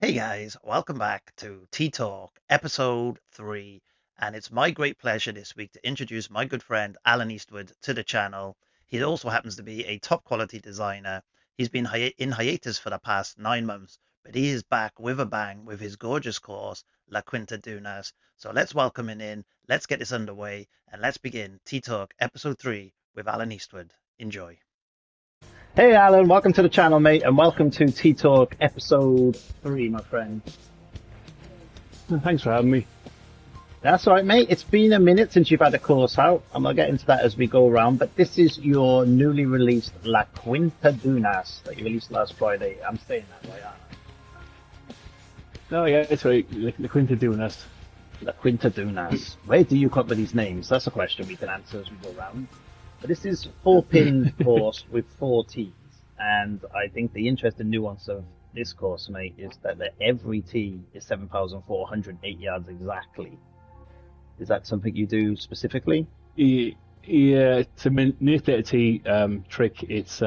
Hey guys, welcome back to Tea Talk, episode 3. And it's my great pleasure this week to introduce my good friend Allan Eastwood to the channel. He also happens to be a top quality designer. He's been in hiatus for the past 9 months, but he is back with a bang with his gorgeous course, La Quinta Dunas. So let's welcome him in, let's get this underway, and let's begin Tea Talk, episode 3 with Allan Eastwood. Enjoy. Hey Alan, welcome to the channel, mate, and welcome to Tea Talk episode 3, my friend. Thanks for having me. That's all right, mate. It's been a minute since you've had a course out. I'm going to get into that as we go around, but this is your newly released La Quinta Dunas that you released last Friday. I'm saying that right, aren't No, yeah, it's right. The Quinta Dunas. I? La Quinta Dunas. Where do you come up with these names? That's a question we can answer as we go around. But this is 4-pin course with 4 tees, and I think the interesting nuance of this course, mate, is that every tee is 7,408 yards exactly. Is that something you do specifically? Yeah, it's a manipulated tee trick. It's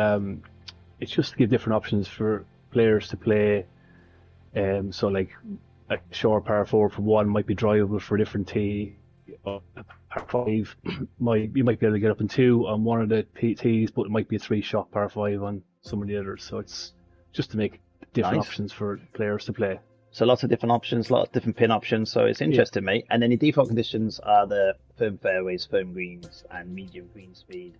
just to give different options for players to play. So like a short par 4 for one might be drivable for a different tee. Par 5 you might be able to get up in 2 on one of the tees, but it might be a 3-shot par 5 on some of the others. So it's just to make different options for players to play. So lots of different options, lots of different pin options. So it's interesting, mate. And then the default conditions are the firm fairways, firm greens, and medium green speed.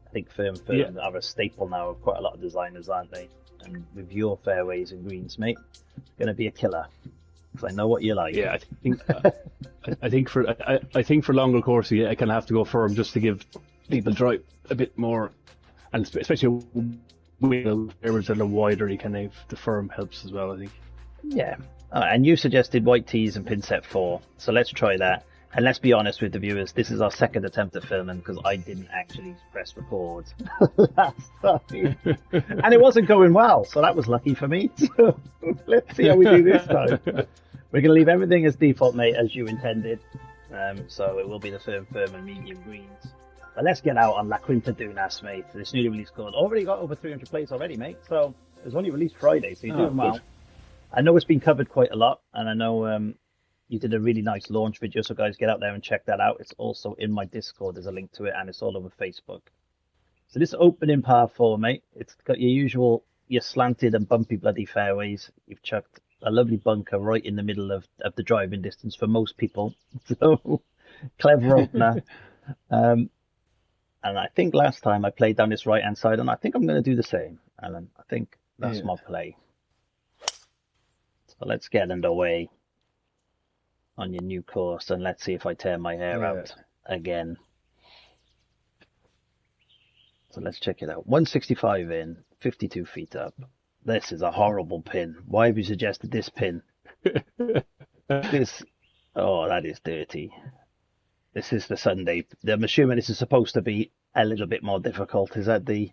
I think firm are a staple now of quite a lot of designers, aren't they? And with your fairways and greens, mate, it's going to be a killer. Because I know what you like. Yeah, I think for longer courses, I kind of have to go firm just to give people drive a bit more, and especially with areas that are wider, the firm helps as well, I think. Yeah. And you suggested white tees and pin set 4, so let's try that. And let's be honest with the viewers, this is our second attempt at filming because I didn't actually press record last time. And it wasn't going well, so that was lucky for me. So let's see how we do this time. We're going to leave everything as default, mate, as you intended. So it will be the firm and medium greens. But let's get out on La Quinta Dunas, mate. This newly released course. Already got over 300 plays already, mate. So it was only released Friday, so you're doing well. Good. I know it's been covered quite a lot, and I know you did a really nice launch video, so guys, get out there and check that out. It's also in my Discord. There's a link to it, and it's all over Facebook. So this opening par 4, mate, it's got your slanted and bumpy bloody fairways. You've chucked a lovely bunker right in the middle of the driving distance for most people. So clever opener. And I think last time I played down this right-hand side, and I think I'm going to do the same, Alan. I think that's my play. So let's get underway on your new course, and let's see if I tear my hair out again. So let's check it out. 165 in, 52 feet up. This is a horrible pin. Why have you suggested this pin? That is dirty. This is the Sunday. I'm assuming this is supposed to be a little bit more difficult. Is that the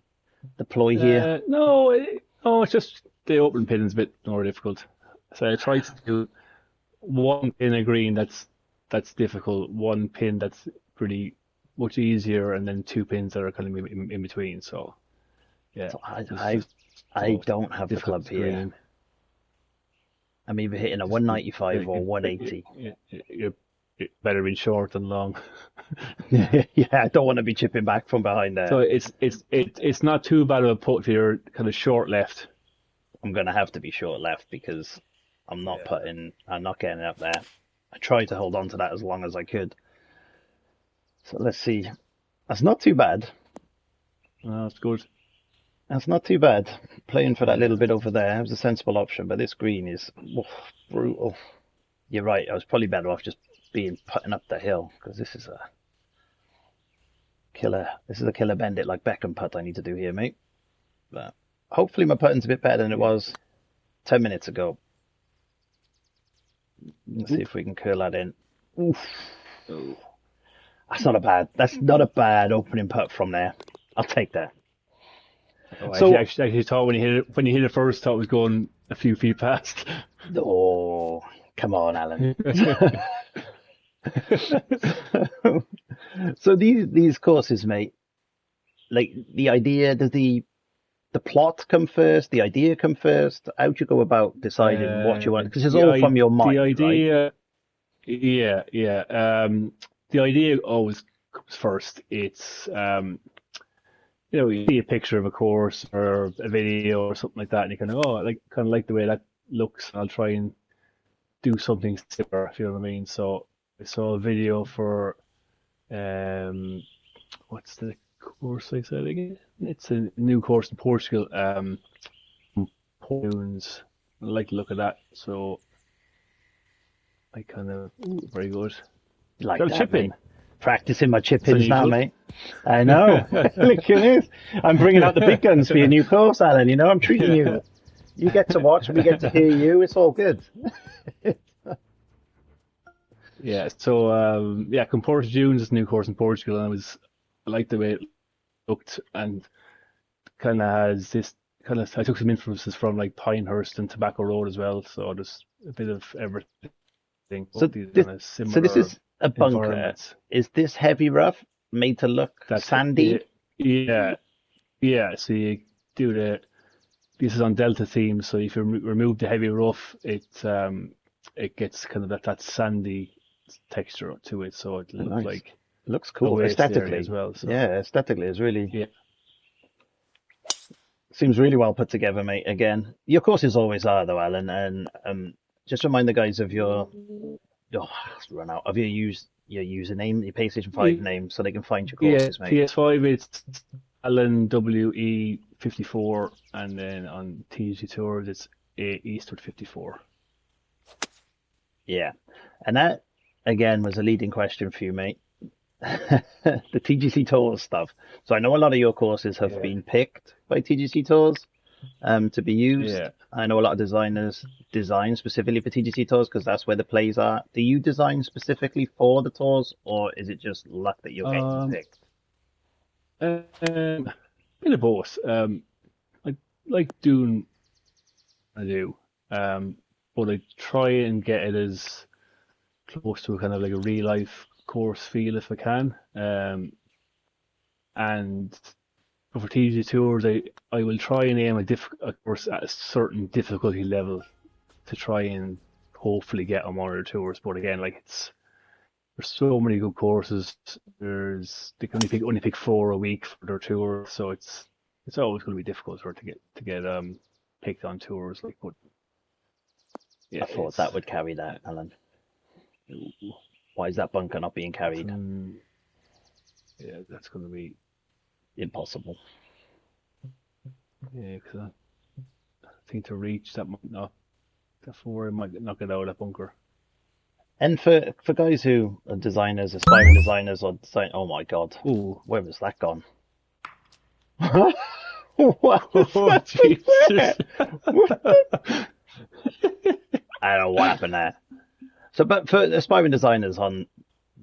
ploy here? No, it's just the open pin is a bit more difficult. So I tried to do one pin a green that's difficult, one pin that's pretty much easier, and then 2 pins that are kind of in between. So yeah, so I don't have the club here. Green. I'm either hitting a 195 or 180. You're better be short than long. Yeah, I don't want to be chipping back from behind there. So it's not too bad of a putt if you're kind of short left. I'm going to have to be short left because I'm not putting. I'm not getting up there. I tried to hold on to that as long as I could. So let's see. That's not too bad. No, that's good. That's not too bad. Playing for that little bit over there was a sensible option, but this green is brutal. You're right. I was probably better off just putting up the hill because this is a killer. This is a killer bend it like Beckham putt I need to do here, mate. But hopefully my putting's a bit better than it was 10 minutes ago. Let's see if we can curl that in. Oof. That's not a bad opening putt from there. I'll take that. Oh, so I actually thought when you hit it first, thought it was going a few feet past. Oh, come on, Alan. So these courses, mate, like the idea, does the the plot come first? The idea come first? How do you go about deciding what you want? Because it's all from your The mind, right? idea, yeah. The idea always comes first. It's you see a picture of a course or a video or something like that, and you kind of like the way that looks. I'll try and do something similar, if you know what I mean. So I saw a video for um, what's the course I said again? It's a new course in Portugal. Dunes. I like the look of that. So I kind of very good. Like Got a that, chip mate. in. Practicing my chip It's ins now, unusual. mate. I know. Look at this. I'm bringing out the big guns for your new course, Alan. You know, I'm treating you. You get to watch, we get to hear you. It's all good. Yeah. So Comport Dunes is a new course in Portugal, and I like the way it looked, and kind of has this kind of. I took some influences from like Pinehurst and Tobacco Road as well. So just a bit of everything. So Both these this, kind of so this similar is a bunker. environments. Is this heavy rough, made to look That's sandy? it. Yeah, yeah. So you do the. This is on Delta theme, so if you remove the heavy rough, it gets kind of that sandy texture to it, so it Oh, looks nice. like It looks cool waste area as aesthetically. well. So Yeah, aesthetically, it's really yeah, seems really well put together, mate. Again, your courses always are, though, Alan. And just remind the guys of let's run out of your username, your PlayStation 5 name, so they can find your yeah. courses, mate. PS5 it's Allan WE54, and then on TG Tours it's A Eastwood 54. Yeah, and that again was a leading question for you, mate. The TGC Tours stuff. So I know a lot of your courses have Yeah, been picked by TGC Tours to be used. yeah. I know a lot of designers design specifically for TGC Tours because that's where the plays are. Do you design specifically for the tours, or is it just luck that you're getting Um, picked? Bit of both. I like doing what I do, but I try and get it as close to a kind of like a real life course feel if I can. And for TG tours, I will try and aim a course at a certain difficulty level to try and hopefully get on one of their tours. But again, like there's so many good courses. They can only pick four a week for their tour, so it's always going to be difficult for it to get picked on tours. Like, but I yeah, thought that would carry that, Alan. Why is that bunker not being carried? yeah, that's going to be Impossible. yeah. Because I think to reach that might not before I might not get out of that bunker. And for guys who are designers, aspiring designers, or design, oh my God, Oh, where was that gone? What was oh that Jesus! there? What the- I don't know what happened there. So, but for aspiring designers on,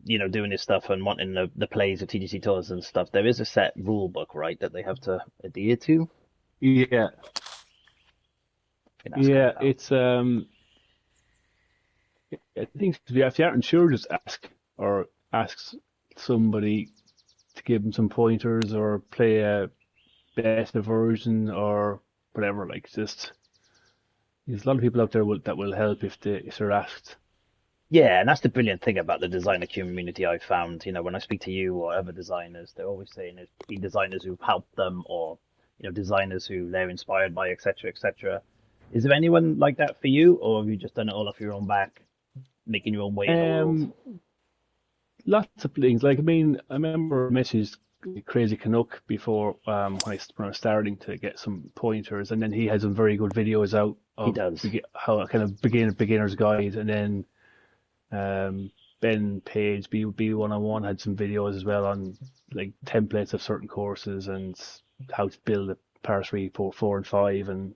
doing this stuff and wanting the plays of TGC tours and stuff, there is a set rule book, right, that they have to adhere to. Yeah, I think that's kind yeah. of how. It's I think if you aren't sure, just ask somebody to give them some pointers or play a beta version or whatever. Like just there's a lot of people out there that will help if they're asked. Yeah, and that's the brilliant thing about the designer community I've found. When I speak to you or other designers, they're always saying there's been designers who've helped them or, designers who they're inspired by, etc., etc. Is there anyone like that for you, or have you just done it all off your own back, making your own way in the world? Um, Lots of things. Like I mean, I remember I messaged Crazy Canuck before when I was starting to get some pointers, and then he had some very good videos out He of does. how a kind of beginner's guide, and then Ben Page B101 had some videos as well on like templates of certain courses and how to build a par 3, 4, and 5 and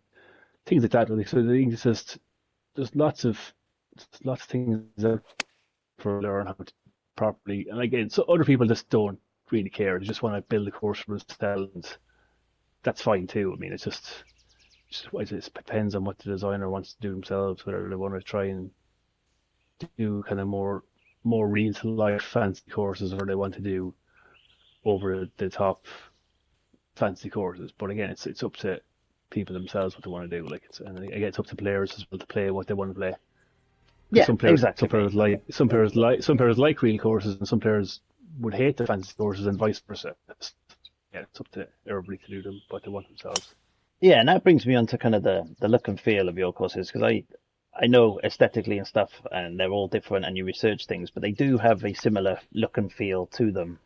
things like that. Really. So I think it's just there's lots of things out for learn how to properly. And again, so other people just don't really care. They just want to build a course for themselves, and that's fine too. I mean, it just depends on what the designer wants to do themselves. Whether they want to try and do kind of more real to life fancy courses, or they want to do over the top fancy courses. But again, it's up to people themselves what they want to do. Like and again, it's up to players as well to play what they want to play. Because Yeah, exactly, mate. some players like real courses, and some players would hate the fantasy courses, and vice versa. Yeah, it's up to everybody to do them what they want themselves. Yeah, and that brings me on to kind of the look and feel of your courses, because I know aesthetically and stuff, and they're all different, and you research things, but they do have a similar look and feel to them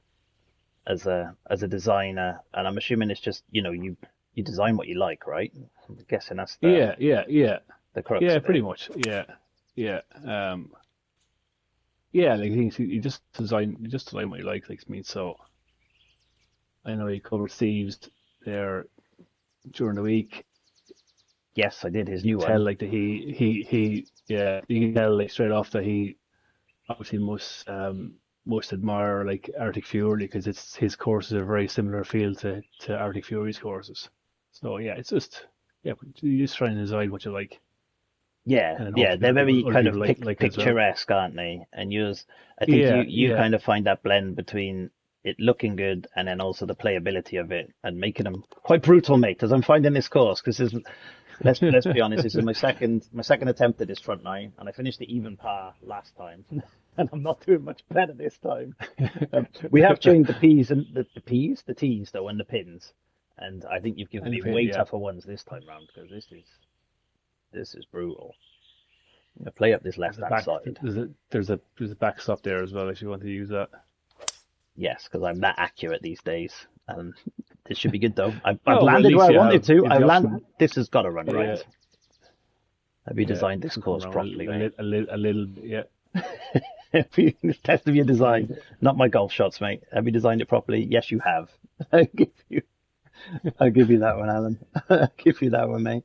as a designer, and I'm assuming it's just you design what you like, right? I'm guessing that's Yeah, yeah, yeah, the crux yeah, of it. pretty much. Yeah, yeah, yeah. Like you just design what you like. I mean, so I know you covered Steve's there during the week. Yes, I did his You new can tell one. like that yeah, you can tell like straight off that he obviously must admire like Arctic Fury because it's his courses are very similar feel to Arctic Fury's courses. So yeah, it's just yeah, you just try and decide what you like, Yeah, and then yeah, hopefully they're very other kind people of like it as well. picturesque, aren't they? And yours, I think Yeah, you yeah, kind of find that blend between it looking good and then also the playability of it and making them quite brutal, mate. As I'm finding this course, because let's be honest, this is my second attempt at this front nine, and I finished the even par last time, and I'm not doing much better this time. We have changed the P's and the T's though, and the pins, and I think you've given and the me pin, way yeah. tougher ones this time round because this is brutal. Play up this There's left a hand back, side. there's a backstop there as well if you want to use that. Yes, because I'm that accurate these days. This should be good though. I've Oh well, at landed where least I wanted to. you have I've the landed. option. This has got to run Yeah, right. Have you yeah, designed this this can come course around properly, mate? a little bit, yeah. This test of your design, not my golf shots, mate. Have you designed it properly? Yes, you have. I'll give you, I'll give you that one, Alan. I'll give you that one, mate.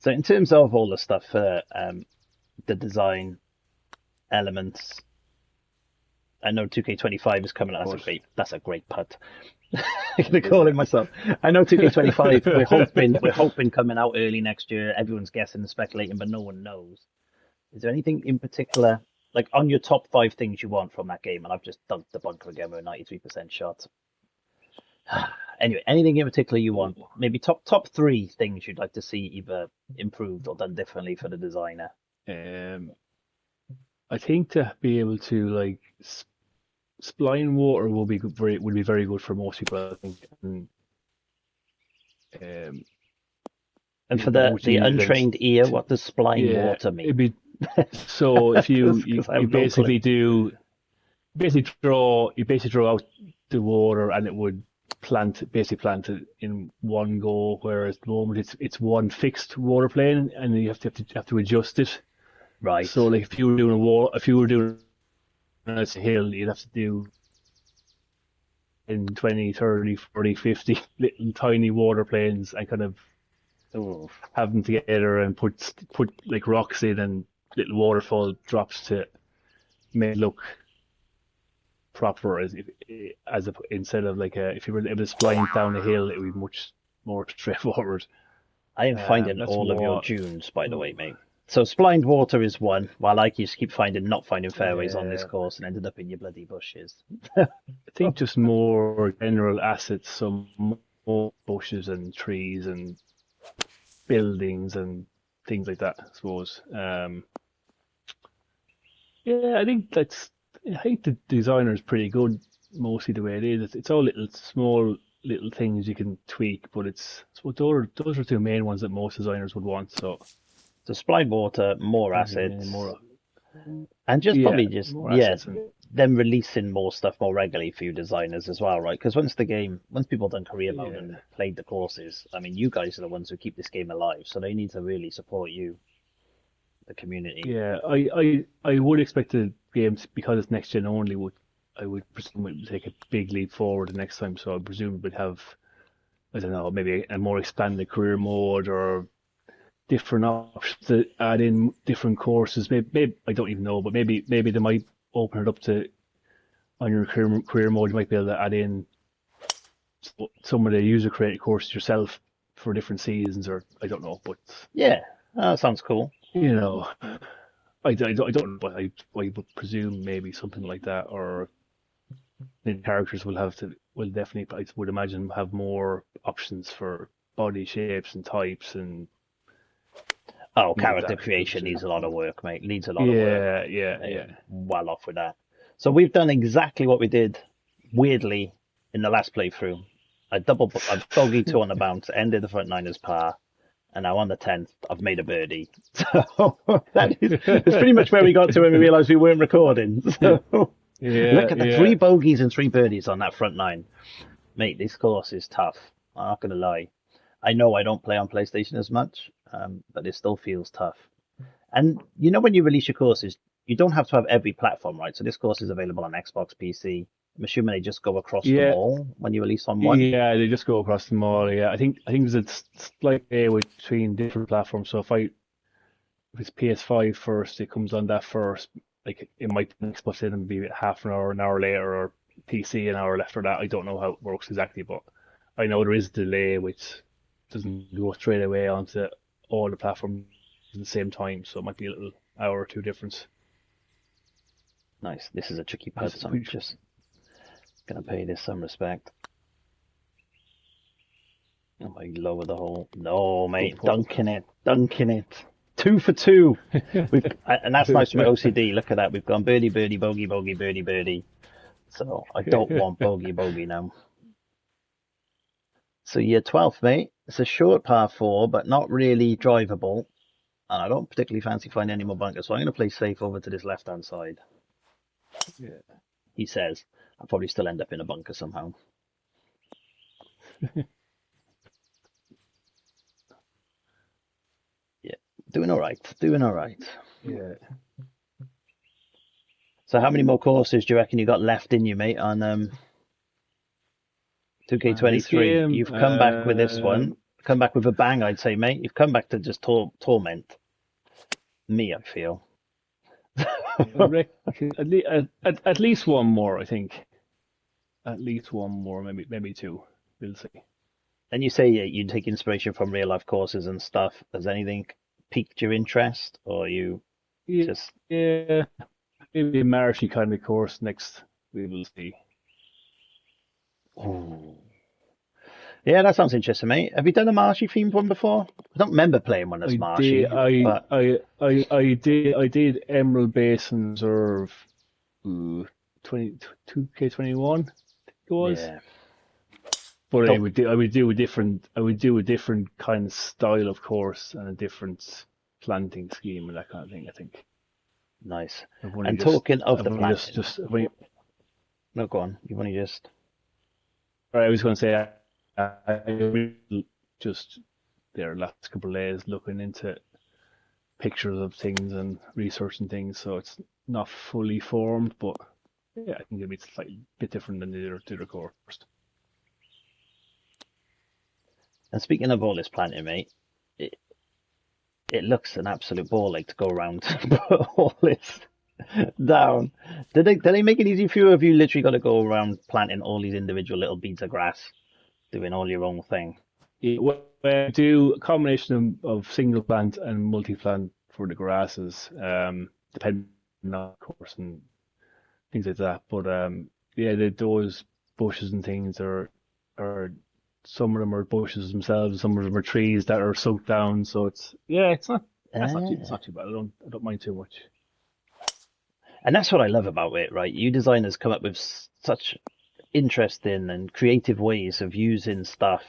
So in terms of all the stuff for the design elements, I know 2K25 is coming out. But That's a great putt. I'm gonna call it myself. I know 2K25. We're hoping coming out early next year. Everyone's guessing and speculating, but no one knows. Is there anything in particular, like on your top five things you want from that game? And I've just dunked the bunker again with a 93% shot. Anyway, anything in particular you want? Maybe top three things you'd like to see either improved or done differently for the designer. um, I think to be able to like spline water would be very good for most people. I think, and um, And for not the much the easier than untrained ear, what does spline yeah. water It'd mean? be so if Because I you have no clue. basically you basically draw out the water and it would plant it in one go, whereas at the moment it's one fixed water plane and you have to adjust it. So Right. like if you were doing a hill, you'd have to do in 20, 30, 40, 50 little tiny water planes and kind of Oh, have them together and put like rocks in and little waterfall drops to make it look proper instead of like if you were able to spline down a hill, it would be much more straightforward. I am finding That's all of your more. dunes, by the way, mate. So splined water is one, while I just keep not finding fairways on this Yeah, course and ended up in your bloody bushes. I think just more general assets, some more bushes and trees and buildings and things like that. I suppose. Yeah, I think the designer is pretty good mostly the way it is. It's all little small little things you can tweak, but it's so those are two main ones that most designers would want. So So splined water, more those are mainly assets, more and just yeah probably just more yeah, assets and them releasing more stuff more regularly for you designers as well, right? Because once people done career mode yeah and played the courses, I mean, you guys are the ones who keep this game alive, so they need to really support you, the community. yeah I would expect the games because it's next gen only would I would presume it would take a big leap forward the next time. So I presume it would have I don't know maybe a more expanded career mode or different options to add in different courses. Maybe I don't even know, but maybe they might open it up to on your career mode. You might be able to add in some of the user created courses yourself for different seasons, or I don't know. But Yeah, that sounds cool. you know, I don't know, but I would presume maybe something like that, or the characters will definitely I would imagine have more options for body shapes and types and Oh, things like character that. creation needs a lot of work, mate. Needs a lot of work. Yeah, yeah, yeah. Well off with that. So we've done exactly what we did, weirdly, in the last playthrough. I bogeyed 2 on the bounce, ended the front 9 as par, and now on the 10th, I've made a birdie. So it's pretty much where we got to when we realised we weren't recording. So Yeah, look at the yeah. 3 bogeys and 3 birdies on that front 9. Mate, this course is tough. I'm not going to lie. I know I don't play on PlayStation as much, but it still feels tough. And you know, when you release your courses, you don't have to have every platform, right? So this course is available on Xbox, PC. I'm assuming they just go across them Yeah, all when you release on one. yeah, they just go across them all. Yeah, I think there's a slight way between different platforms. So if it's PS5 first, it comes on that first. Like it might be Xbox and be half an hour later, or PC an hour after that. I don't know how it works exactly, but I know there is a delay which doesn't go straight away onto all the platforms at the same time. So it might be a little hour or two difference. Nice. This is a tricky putt, Which, so I'm which, just gonna pay this some respect. I might lower the hole. No, mate, dunking it, dunking it. 2 for 2. And that's nice for my OCD. Look at that. We've gone birdie, birdie, bogey, bogey, birdie, birdie. So I don't want bogey, bogey now. So year 12th, mate. It's a short par 4, but not really drivable. And I don't particularly fancy finding any more bunkers, so I'm going to play safe over to this left-hand side. Yeah. He says. I'll probably still end up in a bunker somehow. Yeah, doing all right. Doing all right. Yeah. So how many more courses do you reckon you got left in you, mate, on This 2K23? game, You've come back with this one. Come back with a bang, I'd say, mate. You've come back to just torment me, I feel. I reckon at least one more, I think. At least one more, maybe two. We'll see. And you say you take inspiration from real life courses and stuff. Has anything piqued your interest, or you Yeah, just? yeah, maybe a marshy kind of course next. We will see. Ooh. Yeah, that sounds interesting, mate. Have you done a marshy themed one before? I don't remember playing one that's I marshy, did, I, but I did Emerald Basin Reserve, 2K21, it was. yeah. But Don't, I would do a different kind of style of course and a different planting scheme and that kind of thing. I think. nice. I've only And just, talking of I've the only planting, I've only, no, go on. You've only just. I was going to say, I really just there last couple of days looking into pictures of things and researching things, so it's not fully formed, but yeah, I think it'll be slightly bit different than the other course. And speaking of all this planting, mate, it it looks an absolute ball ache to go around put all this down. Did they make it easy for you? Or have you literally got to go around planting all these individual little beads of grass, doing all your own thing? Yeah, we do a combination of single plant and multi plant for the grasses, depending on the course and things like that. But yeah, those bushes and things are some of them are bushes themselves, some of them are trees that are soaked down. So it's not it's Ah. not too bad. I don't mind too much. And that's what I love about it, right? You designers come up with such interesting and creative ways of using stuff,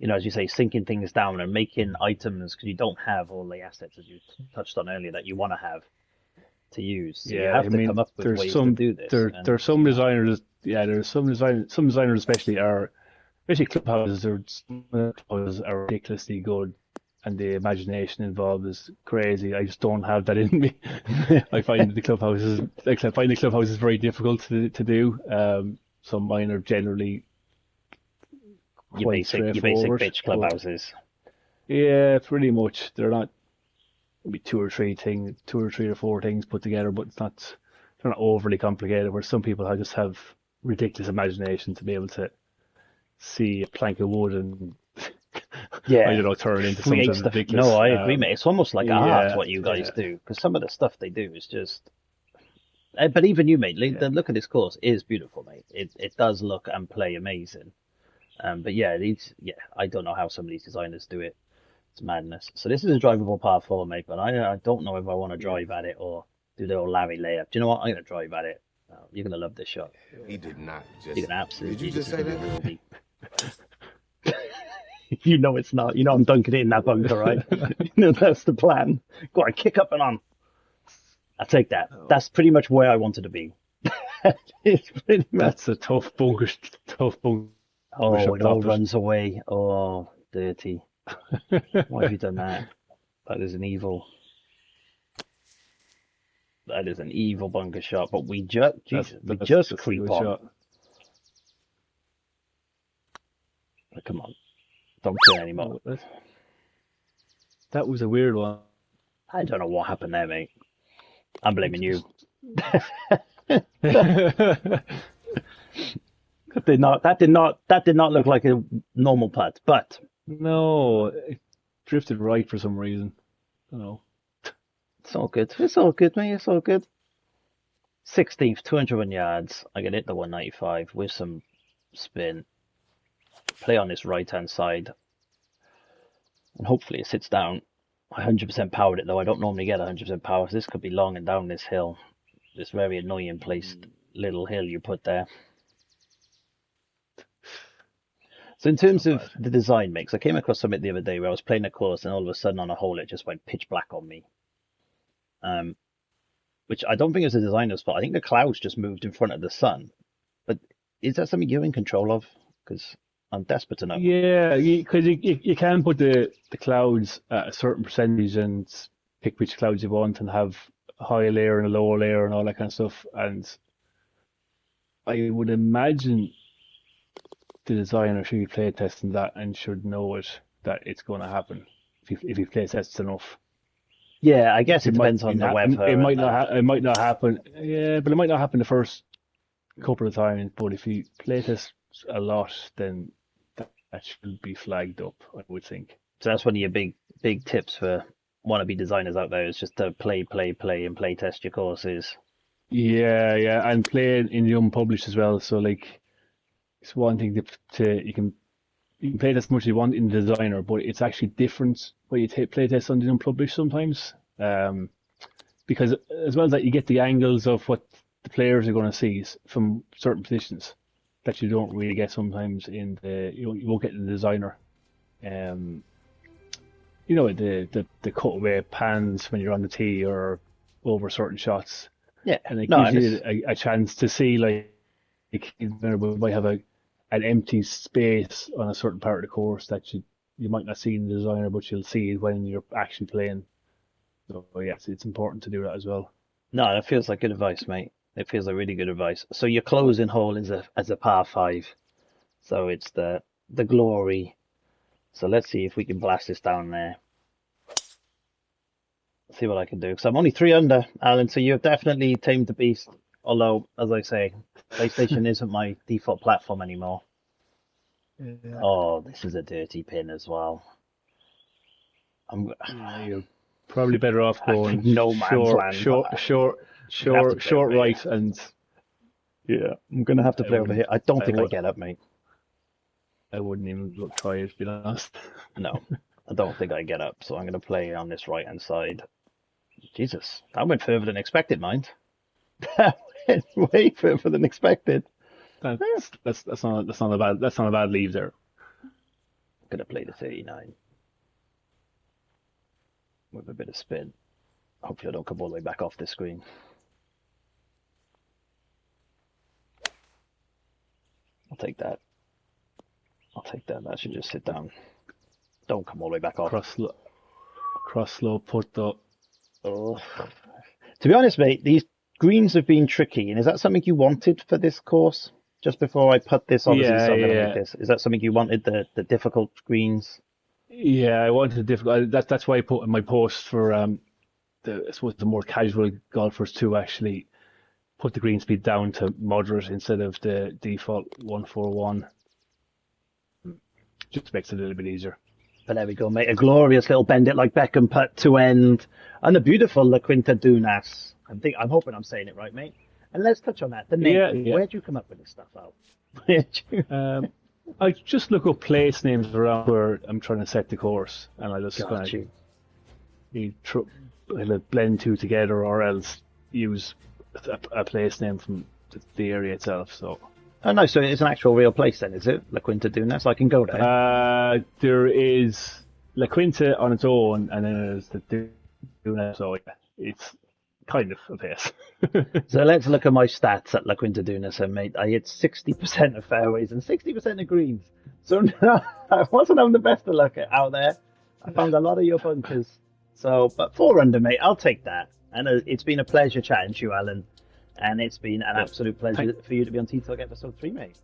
as you say, sinking things down and making items because you don't have all the assets, as you touched on earlier, that you want to have to use. So you Yeah, have I to mean, come up with ways to do this. And there's some designers. Yeah, there's some designers especially clubhouses. Some clubhouses are ridiculously good, and the imagination involved is crazy. I just don't have that in me. I find the clubhouses very difficult to do. So mine are generally quite your basic straightforward. bitch But clubhouses. yeah, pretty much they're not maybe two or three or four things put together, but they're not overly complicated. Where some people just have ridiculous imagination to be able to see a plank of wood and I Yeah, don't know, turn it into create something stuff. No, ridiculous. I agree, mate. It's almost like art Yeah, what you guys yeah, do because some of the stuff they do is just. But even you, mate, yeah, the look at this course is beautiful, mate. It does look and play amazing. But yeah, I don't know how some of these designers do it. It's madness. So this is a drivable par four, mate, but I don't know if I want to Yeah. drive at it or do the old Larry layup. Do you know what? I'm gonna drive at it. You're gonna love this shot. He did not You're just. gonna Did you absolutely. This just is say gonna be that? worldy. You know it's not. You know I'm dunking it in that bunker, right? You know that's the plan. Go on, kick up and on. I'll take that. That's pretty much where I wanted to be. It's pretty much. That's a tough bunker Oh, shot it all off it. runs away. Oh, dirty. Why have you done that? That is an evil. That is an evil bunker shot. But we just, we just that's a creep good on. shot. Oh, come on, don't turn anymore. Oh, that was a weird one. I don't know what happened there, mate. I'm blaming you. That did not look like a normal putt, but No, it drifted right for some reason. I don't know. it's all good. It's all good, mate. It's all good. 16th, 201 yards. I can hit the 195 with some spin. Play on this right hand side, and hopefully it sits down. I 100% powered it though. I don't normally get 100% power, so this could be long and down this hill. This very annoying placed little hill you put there. So in terms of the design mix, I came across something the other day where I was playing a course and all of a sudden on a hole it just went pitch black on me. Which I don't think is a designer's fault. I think the clouds just moved in front of the sun. But is that something you're in control of? Because I'm desperate to know. Yeah, because you can put the clouds at a certain percentage and pick which clouds you want and have a high layer and a lower layer and all that kind of stuff. And I would imagine the designer should be play testing that and should know that it's going to happen if he play tests enough. Yeah, I guess it depends on the weather. It might not. It might not happen. Yeah, but it might not happen the first couple of times. But if you play test a lot, then that should be flagged up, I would think. So that's one of your big tips for wannabe designers out there is just to play, and play test your courses. Yeah, and play in the unpublished as well. So like, it's one thing to you can play as much as you want in the designer, but it's actually different when you play test on the unpublished sometimes. Because as well as that, you get the angles of what the players are going to see from certain positions that you don't really get sometimes in you won't get in the designer. You know, the cutaway pans when you're on the tee or over certain shots. Yeah, and it gives you a chance to see like we might have an empty space on a certain part of the course that you might not see in the designer, but you'll see it when you're actually playing. So yes, it's important to do that as well. No, that feels like good advice, mate. It feels like really good advice. So your closing hole is as a par 5. So it's the glory. So let's see if we can blast this down there. See what I can do. Because I'm only 3 under, Alan. So you've definitely tamed the beast. Although, as I say, PlayStation isn't my default platform anymore. Yeah. Oh, this is a dirty pin as well. You're probably better off going no man's land. Short right, and yeah, I'm gonna have to play over here. I don't think I get up, mate. I wouldn't even try it, to be honest. No, I don't think I get up, so I'm gonna play on this right hand side. Jesus, that went further than expected, mind. That went way further than expected. That's not a bad leave there. I'm gonna play the 39 with a bit of spin. Hopefully I don't come all the way back off the screen. I'll take that. That should just sit down. Don't come all the way back off. Cross slow putt though. Oh. To be honest, mate, these greens have been tricky. And is that something you wanted for this course? Just before I put this, obviously, like this. Is that something you wanted, the difficult greens? Yeah, I wanted the difficult. That's why I put in my post for I suppose the more casual golfers to actually put the green speed down to moderate instead of the default 141. Just makes it a little bit easier. But there we go, mate. A glorious little bend it like Beckham putt to end, and the beautiful Quinta Dunas. I'm hoping I'm saying it right, mate. And let's touch on that. The name. Yeah. Where'd you come up with this stuff out? I just look up place names around where I'm trying to set the course, and I just kind Got of you. either blend two together or else use a place name from the area itself. So Oh no, so it's an actual real place then, is it? La Quinta Dunas. I can go there. there is La Quinta on its own, and then there's the Duna. So yeah, it's kind of a place. So let's look at my stats at La Quinta Dunas, and mate, I hit 60% of fairways and 60% of greens. So no, I wasn't having the best of luck out there. I found a lot of your bunkers. So, but 4 under, mate, I'll take that. And it's been a pleasure chatting to you, Alan. And it's been an Yeah. absolute pleasure for you to be on Tea Talk episode 3, mate.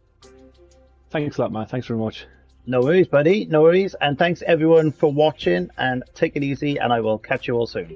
Thanks a lot, man. Thanks very much. No worries, buddy. No worries. And thanks everyone for watching. And take it easy. And I will catch you all soon.